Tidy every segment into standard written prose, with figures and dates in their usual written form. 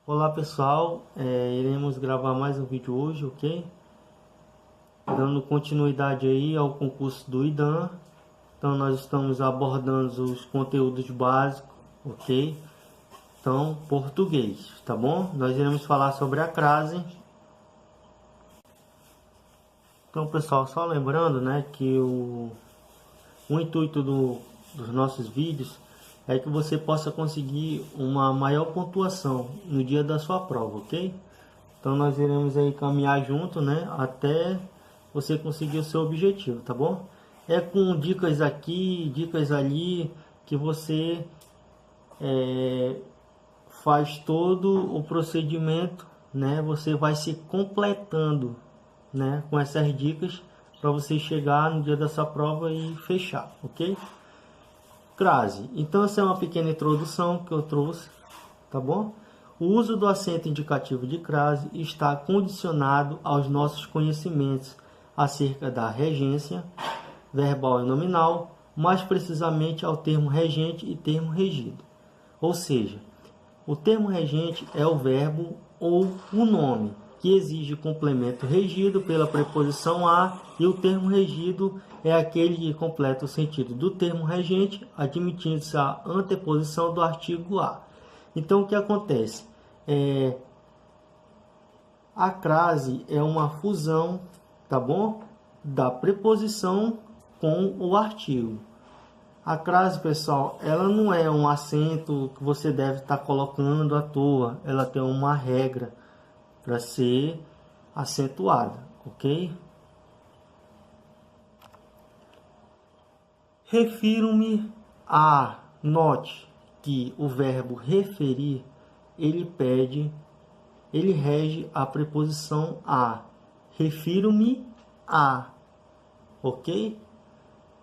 Olá pessoal, iremos gravar mais um vídeo hoje, ok? Dando continuidade aí ao concurso do IDAM. Então nós estamos abordando os conteúdos básicos, ok? Então, português, tá bom? Nós iremos falar sobre a crase. Então pessoal, só lembrando, né, que o intuito dos nossos vídeos é que você possa conseguir uma maior pontuação no dia da sua prova, ok? Então nós iremos aí caminhar junto, né, até você conseguir o seu objetivo, tá bom? É com dicas aqui, dicas ali, que você faz todo o procedimento, né? Você vai se completando, né, com essas dicas para você chegar no dia da sua prova e fechar, ok? Crase. Então essa é uma pequena introdução que eu trouxe, tá bom? O uso do acento indicativo de crase está condicionado aos nossos conhecimentos acerca da regência verbal e nominal, mais precisamente ao termo regente e termo regido. Ou seja, o termo regente é o verbo ou o nome, que exige complemento regido pela preposição a, e o termo regido é aquele que completa o sentido do termo regente, admitindo-se a anteposição do artigo a. Então, o que acontece? A crase é uma fusão, tá bom? Da preposição com o artigo. A crase, pessoal, ela não é um acento que você deve estar colocando à toa. Ela tem uma regra para ser acentuada, ok? Refiro-me a, note que o verbo referir, ele rege a preposição a. Refiro-me a, ok?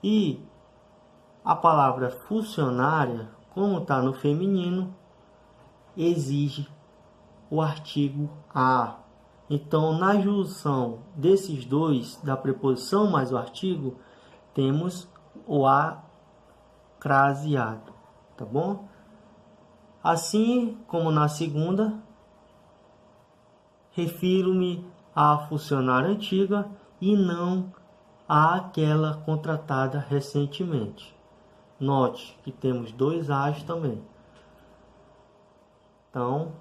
E a palavra funcionária, como está no feminino, exige o artigo a. Então, na junção desses dois, da preposição mais o artigo, temos o a craseado, tá bom? Assim como na segunda, refiro-me à funcionária antiga e não àquela contratada recentemente. Note que temos dois as também. Então,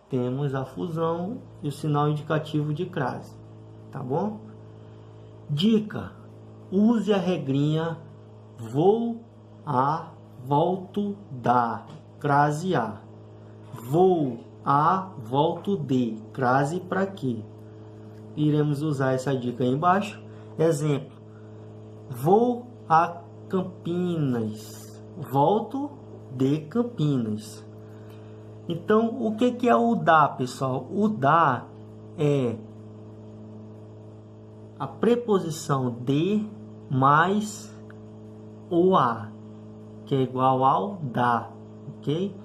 temos a fusão e o sinal indicativo de crase, tá bom? Dica: use a regrinha vou a, volto da, crase a. Vou a, volto de, crase para quê? Iremos usar essa dica aí embaixo. Exemplo: vou a Campinas, volto de Campinas. Então, o que é o da, pessoal? O da é a preposição de mais o a, que é igual ao da, ok?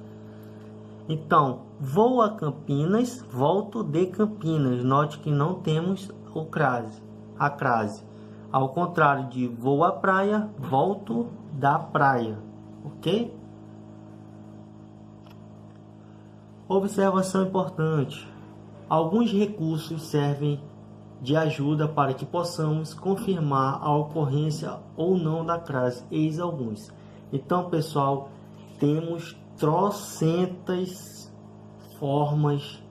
Então, vou a Campinas, volto de Campinas. Note que não temos a crase. Ao contrário de vou à praia, volto da praia, ok? Observação importante: alguns recursos servem de ajuda para que possamos confirmar a ocorrência ou não da crase. Eis alguns. Então, pessoal, temos trocentas formas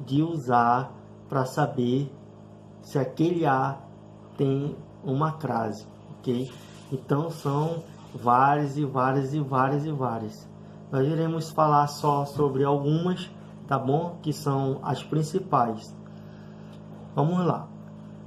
de usar para saber se aquele a tem uma crase, ok? Então, são várias e várias e várias e várias. Nós iremos falar só sobre algumas, tá bom? Que são as principais. Vamos lá.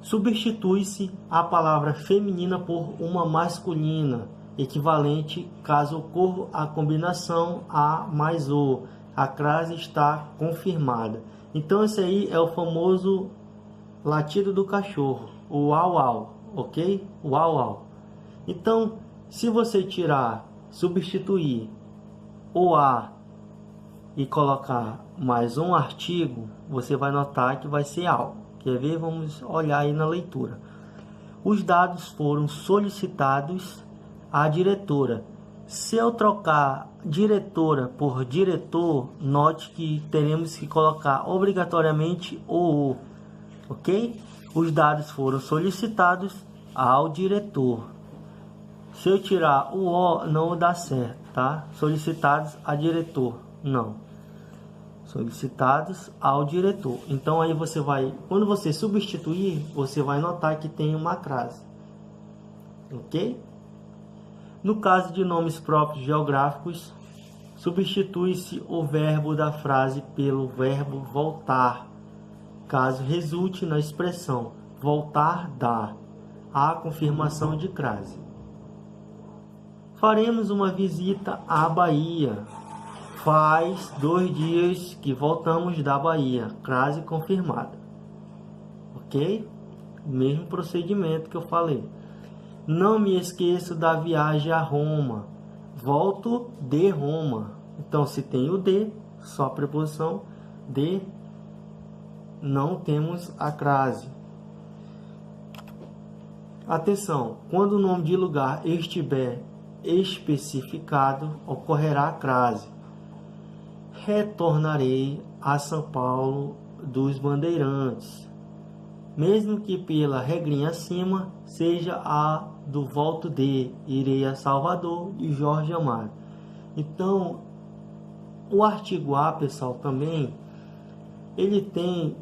Substitui-se a palavra feminina por uma masculina, equivalente caso ocorra a combinação a mais o. A crase está confirmada. Então, esse aí é o famoso latido do cachorro, o au au, ok? O au au. Então, se você substituir o a e colocar mais um artigo, você vai notar que vai ser ao. Quer ver? Vamos olhar aí na leitura. Os dados foram solicitados à diretora Se eu trocar diretora por diretor, note que teremos que colocar obrigatoriamente o, ok? Os dados foram solicitados ao diretor. Se eu tirar o O, não dá certo, tá? Solicitados a diretor, não. Solicitados ao diretor. Então aí você vai, quando você substituir, você vai notar que tem uma crase, ok? No caso de nomes próprios geográficos, substitui-se o verbo da frase pelo verbo voltar, caso resulte na expressão voltar da, a confirmação de crase. Faremos uma visita à Bahia. Faz 2 dias que voltamos da Bahia, crase confirmada. Ok? Mesmo procedimento que eu falei. Não me esqueço da viagem a Roma. Volto de Roma. Então, se tem o de, só a preposição de, não temos a crase. Atenção, quando o nome de lugar estiver especificado, ocorrerá a crase. Retornarei a São Paulo dos Bandeirantes. Mesmo que pela regrinha acima seja a do volto de, irei a Salvador, de Jorge Amado. Então, o artigo A, pessoal, também, ele tem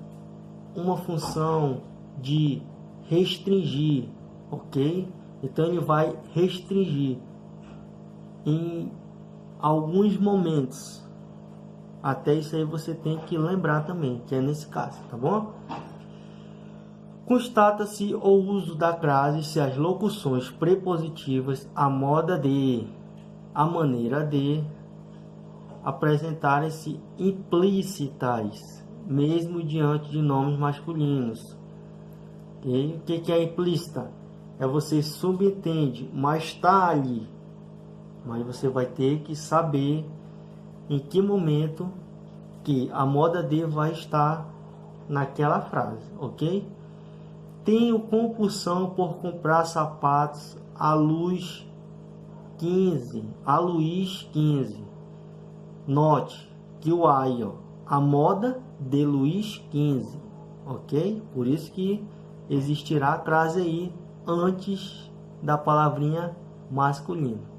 uma função de restringir, ok? Então, ele vai restringir em alguns momentos. Até isso aí você tem que lembrar também, que é nesse caso, tá bom? Constata-se o uso da crase se as locuções prepositivas a moda de, a maneira de, apresentarem-se implícitas, mesmo diante de nomes masculinos. Okay? O que é implícita? É você subentende, mas está ali. Mas você vai ter que saber em que momento que a moda de vai estar naquela frase, ok? Tenho compulsão por comprar sapatos a Luís 15. Note que o aí, ó, a moda de Luís 15, ok? Por isso que existirá a crase aí antes da palavrinha masculina.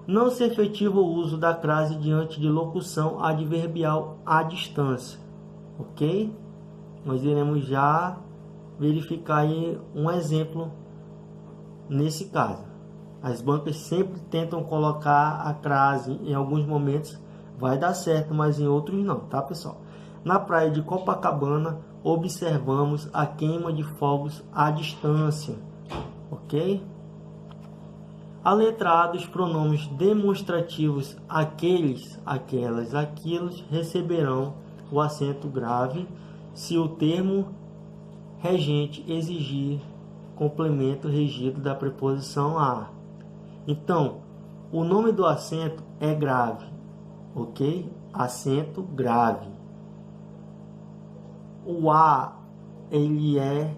Não se efetiva o uso da crase diante de locução adverbial à distância, ok? Nós iremos já verificar aí um exemplo nesse caso. As bancas sempre tentam colocar a crase, em alguns momentos vai dar certo, mas em outros não, tá, pessoal? Na praia de Copacabana, observamos a queima de fogos à distância, ok? A letra A dos pronomes demonstrativos aqueles, aquelas, aquilos receberão o acento grave se o termo regente exigir complemento regido da preposição a. Então, o nome do acento é grave, ok? Acento grave. O A, ele é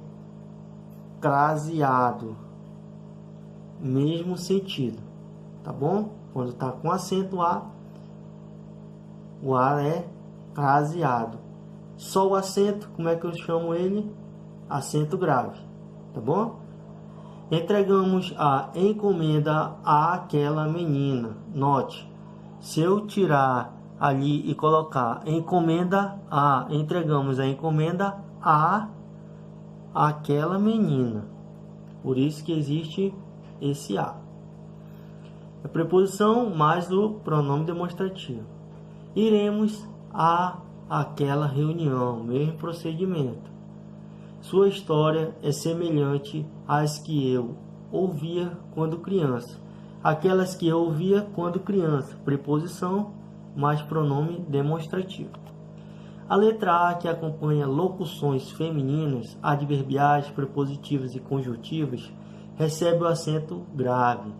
craseado, mesmo sentido, tá bom? Quando está com acento A, o A é craseado. Só o acento, como é que eu chamo ele? Acento grave, tá bom? Entregamos a encomenda àquela menina. Note, se eu tirar ali e colocar encomenda a, entregamos a encomenda a aquela menina. Por isso que existe esse a. A preposição mais o pronome demonstrativo. Iremos a aquela reunião, mesmo procedimento. Sua história é semelhante às que eu ouvia quando criança. Aquelas que eu ouvia quando criança. Preposição mais pronome demonstrativo. A letra A, que acompanha locuções femininas, adverbiais, prepositivas e conjuntivas, recebe o acento grave.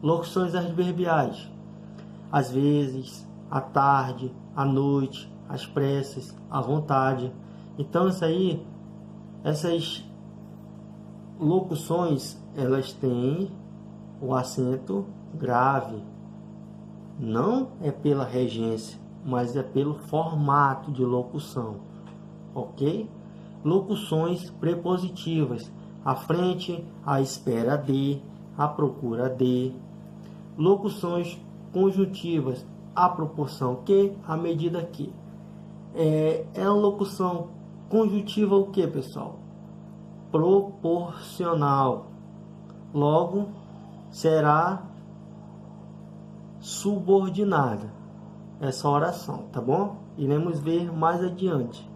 Locuções adverbiais: às vezes, à tarde, à noite, às pressas, à vontade. Então, essas locuções, elas têm o acento grave, Não é pela regência, mas é pelo formato de locução, ok? Locuções prepositivas: à frente, à espera de, à procura de. Locuções conjuntivas: à proporção que, à medida que. É uma locução conjuntiva o que, pessoal? Proporcional. Logo, será subordinada essa oração, tá bom? Iremos ver mais adiante.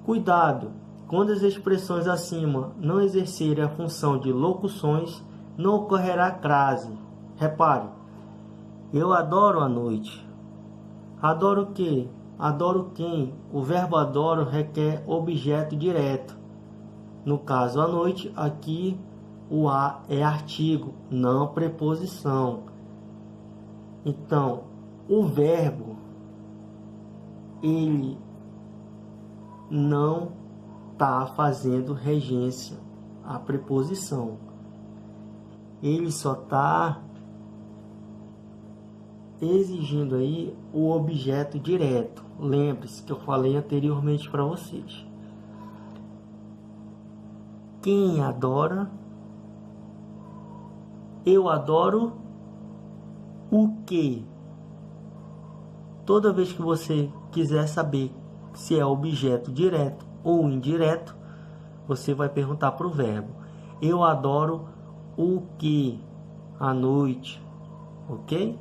Cuidado, quando as expressões acima não exercerem a função de locuções, não ocorrerá crase. Repare, eu adoro a noite. Adoro o quê? Adoro quem? O verbo adoro requer objeto direto. No caso, a noite, aqui o a é artigo, não preposição. Então, o verbo, ele não está fazendo regência à preposição. Ele só está exigindo aí o objeto direto. Lembre-se que eu falei anteriormente para vocês. Quem adora? Eu adoro o quê? Toda vez que você quiser saber se é objeto direto ou indireto, você vai perguntar para o verbo. Eu adoro o que? À noite, ok?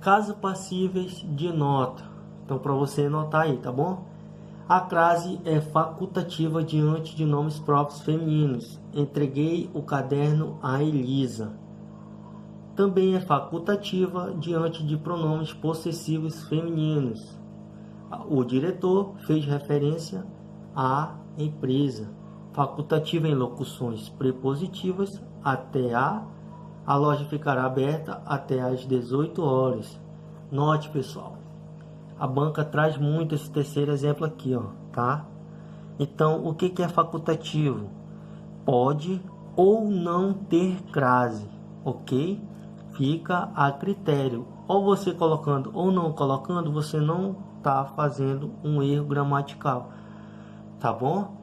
Casos passíveis de nota. Então, para você anotar aí, tá bom? A crase é facultativa diante de nomes próprios femininos. Entreguei o caderno a Elisa. Também é facultativa diante de pronomes possessivos femininos. O diretor fez referência à empresa. Facultativa em locuções prepositivas até a loja ficará aberta até às 18 horas. Note, pessoal, a banca traz muito esse terceiro exemplo aqui, ó, tá? Então, o que é facultativo? Pode ou não ter crase, ok? Fica a critério. Ou você colocando ou não colocando, você não está fazendo um erro gramatical, tá bom?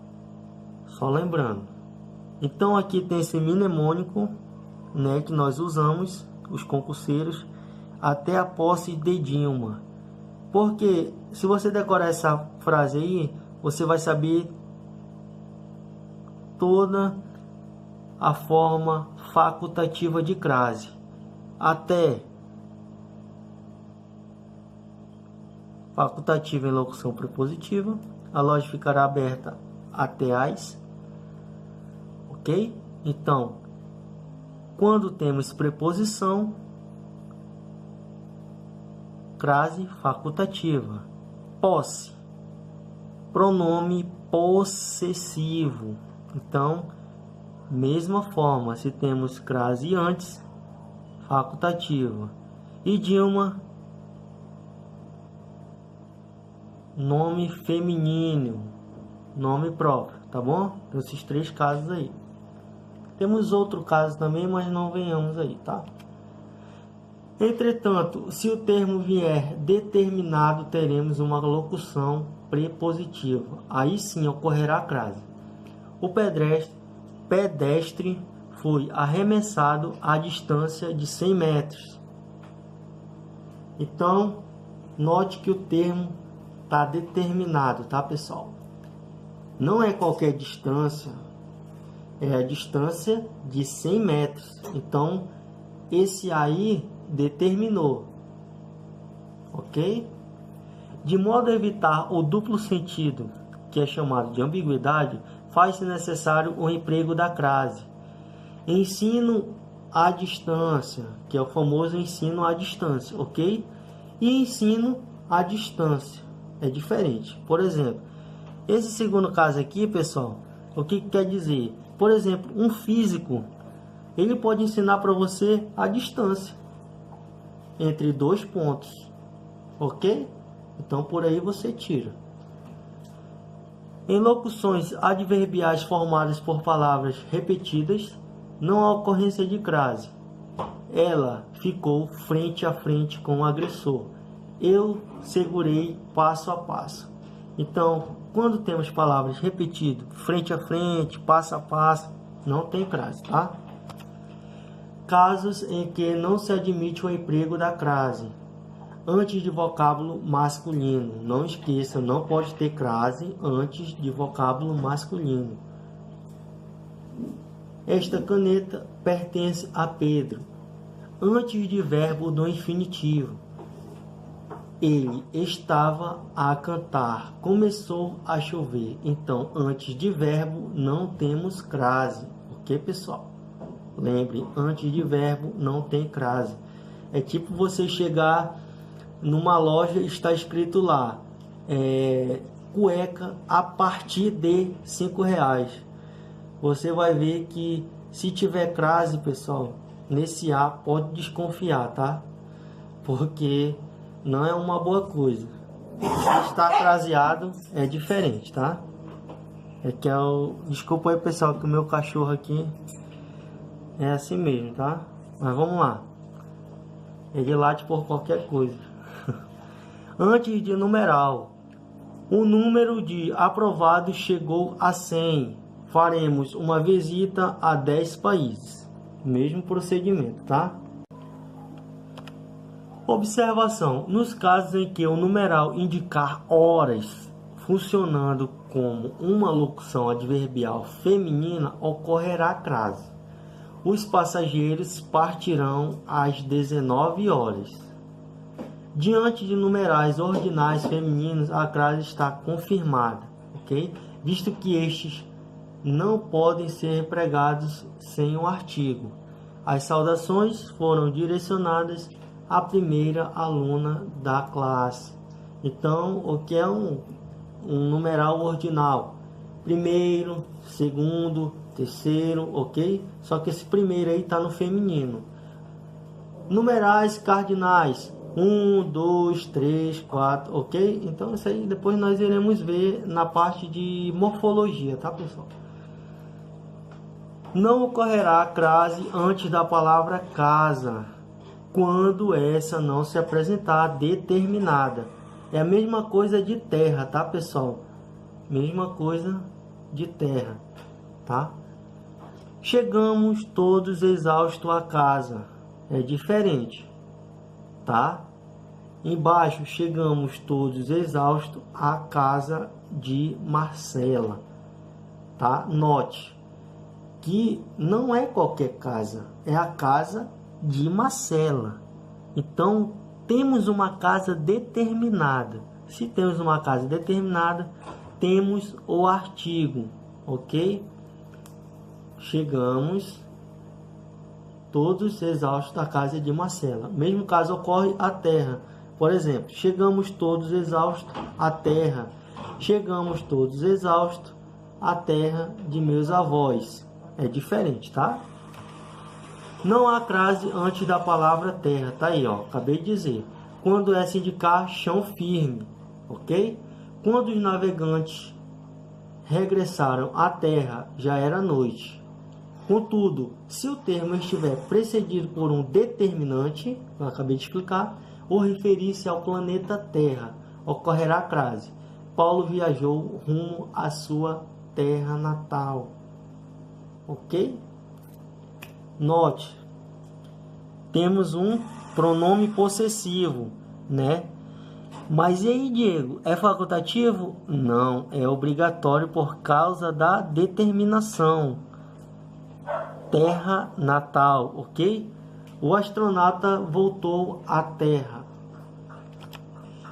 Só lembrando. Então, aqui tem esse mnemônico, né, que nós usamos, os concurseiros, até a posse de Dilma. Porque se você decorar essa frase aí, você vai saber toda a forma facultativa de crase. Até facultativa em locução prepositiva, a loja ficará aberta até às, ok? Então, quando temos preposição, crase facultativa. Posse, pronome possessivo. Então, mesma forma, se temos crase antes, facultativa. E Dilma, nome feminino, nome próprio, tá bom? Então, esses três casos aí. Temos outro caso também, mas não venhamos aí, tá? Entretanto, se o termo vier determinado, teremos uma locução prepositiva. Aí sim ocorrerá a crase. O pedestre foi arremessado à distância de 100 metros. Então, note que o termo está determinado, tá, pessoal? Não é qualquer distância, é a distância de 100 metros. Então, esse aí determinou, ok? De modo a evitar o duplo sentido, que é chamado de ambiguidade, faz-se necessário o emprego da crase. Ensino à distância, que é o famoso ensino à distância, ok? E ensino à distância é diferente. Por exemplo, esse segundo caso aqui, pessoal, o que quer dizer? Por exemplo, um físico, ele pode ensinar para você a distância entre dois pontos, ok? Então, por aí você tira. Em locuções adverbiais formadas por palavras repetidas, não há ocorrência de crase. Ela ficou frente a frente com o agressor. Eu segurei passo a passo. Então, quando temos palavras repetidas, frente a frente, passo a passo, não tem crase, tá? Casos em que não se admite o emprego da crase antes de vocábulo masculino. Não esqueça, não pode ter crase antes de vocábulo masculino. Esta caneta pertence a Pedro. Antes de verbo do infinitivo. Ele estava a cantar. Começou a chover. Então, antes de verbo, não temos crase. Ok, pessoal? Lembre, antes de verbo, não tem crase. É tipo você chegar numa loja e está escrito lá, cueca a partir de R$5. Você vai ver que se tiver crase, pessoal, nesse A pode desconfiar, tá? Porque não é uma boa coisa. Se está craseado é diferente, tá? Desculpa aí, pessoal, que o meu cachorro aqui é assim mesmo, tá? Mas vamos lá. Ele late por qualquer coisa. Antes de numeral, o número de aprovados chegou a 100. Faremos uma visita a 10 países. Mesmo procedimento, tá? Observação: nos casos em que o numeral indicar horas funcionando como uma locução adverbial feminina, ocorrerá crase. Os passageiros partirão às 19 horas. Diante de numerais ordinais femininos, a crase está confirmada, ok? Visto que estes não podem ser empregados sem um artigo. As saudações foram direcionadas à primeira aluna da classe. Então, o que é um numeral ordinal? Primeiro, segundo, terceiro, ok? Só que esse primeiro aí está no feminino. Numerais cardinais: 1, 2, 3, 4, ok? Então isso aí depois nós iremos ver na parte de morfologia, tá, pessoal? Não ocorrerá crase antes da palavra casa, quando essa não se apresentar determinada. É a mesma coisa de terra, tá, pessoal? Mesma coisa de terra, tá? Chegamos todos exaustos a casa. É diferente, tá? Embaixo, chegamos todos exaustos à casa de Marcela, tá? Note que não é qualquer casa, é a casa de Marcela. Então, temos uma casa determinada. Se temos uma casa determinada, temos o artigo, ok? Chegamos todos exaustos à casa de Marcela. Mesmo caso ocorre a terra. Por exemplo, chegamos todos exaustos à terra. Chegamos todos exaustos à terra de meus avós. É diferente, tá? Não há crase antes da palavra terra. Tá aí, ó. Acabei de dizer. Quando essa indicar chão firme, ok? Quando os navegantes regressaram à terra, já era noite. Contudo, se o termo estiver precedido por um determinante, eu acabei de explicar, ou referir-se ao planeta Terra, ocorrerá crase. Paulo viajou rumo à sua terra natal. Ok? Note, temos um pronome possessivo, né? Mas e aí, Diego, é facultativo? Não, é obrigatório por causa da determinação. Terra natal, ok? O astronauta voltou à Terra.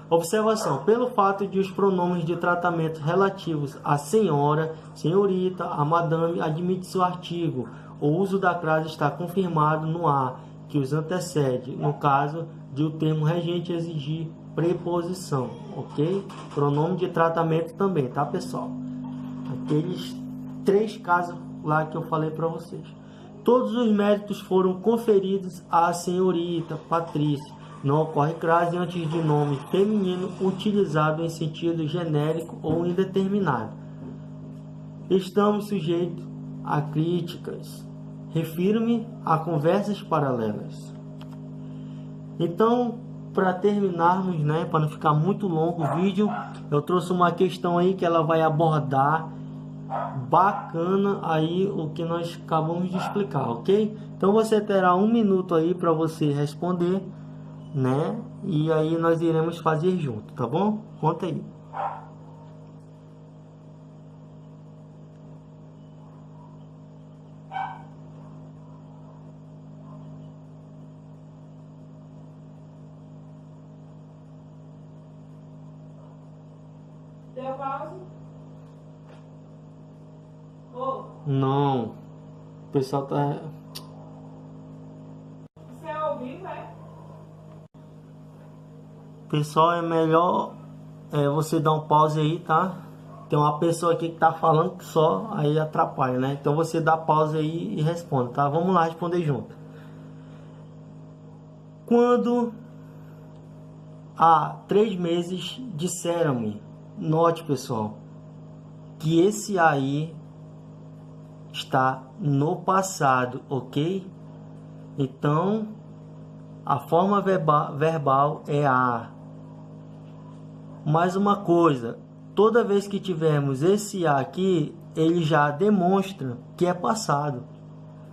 Observação: pelo fato de os pronomes de tratamento relativos a senhora, senhorita, a madame, admite-se o artigo. O uso da crase está confirmado no A, que os antecede, no caso de o termo regente exigir preposição, ok? Pronome de tratamento também, tá, pessoal? Aqueles 3 casos lá que eu falei para vocês. Todos os méritos foram conferidos à senhorita Patrícia. Não ocorre crase antes de nome feminino utilizado em sentido genérico ou indeterminado. estamos sujeitos a críticas. Refiro-me a conversas paralelas. Então, para terminarmos, né, para não ficar muito longo o vídeo, eu trouxe uma questão aí que ela vai abordar bacana aí o que nós acabamos de explicar, ok? Então você terá 1 minuto aí para você responder, né? E aí nós iremos fazer junto, tá bom? Conta aí. Deu pausa? Ô, Não. O pessoal tá... isso é ao vivo, é? Pessoal, é melhor você dar um pause aí, tá? Tem uma pessoa aqui que tá falando só, aí atrapalha, né? Então você dá pause aí e responde, tá? Vamos lá responder junto. Quando há 3 meses disseram-me, note pessoal, que esse aí está no passado, ok? Então, a forma verbal é a. Mais uma coisa, toda vez que tivermos esse a aqui, ele já demonstra que é passado.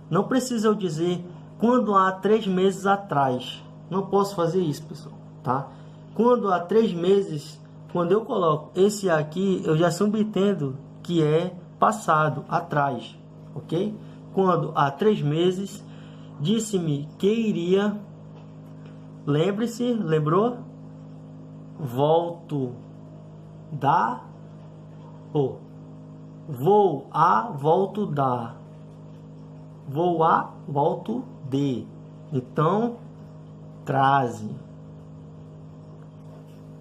Não precisa eu dizer quando há 3 meses atrás. Não posso fazer isso, pessoal, tá? Quando há 3 meses, quando eu coloco esse aqui, eu já subentendo que é passado, atrás, ok? Quando há 3 meses, disse-me que iria, lembre-se, lembrou? Volto da, ou vou a, volto da, vou a, volto de. Então, crase.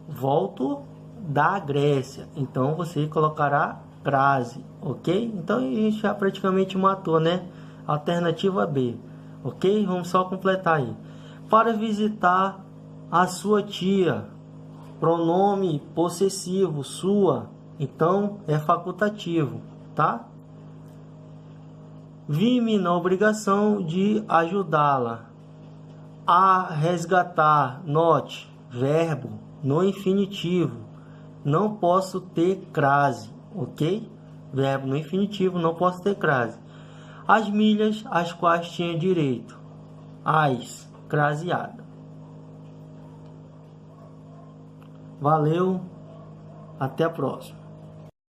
Volto da Grécia. Então, você colocará crase, ok? Então, a gente já praticamente matou, né? Alternativa B, ok? Vamos só completar aí. Para visitar a sua tia. Pronome possessivo, sua. Então, é facultativo, tá? Vi-me na obrigação de ajudá-la a resgatar. Note, verbo no infinitivo. Não posso ter crase, ok? Verbo no infinitivo, não posso ter crase. As milhas às quais tinha direito. As, craseada. Valeu, até a próxima.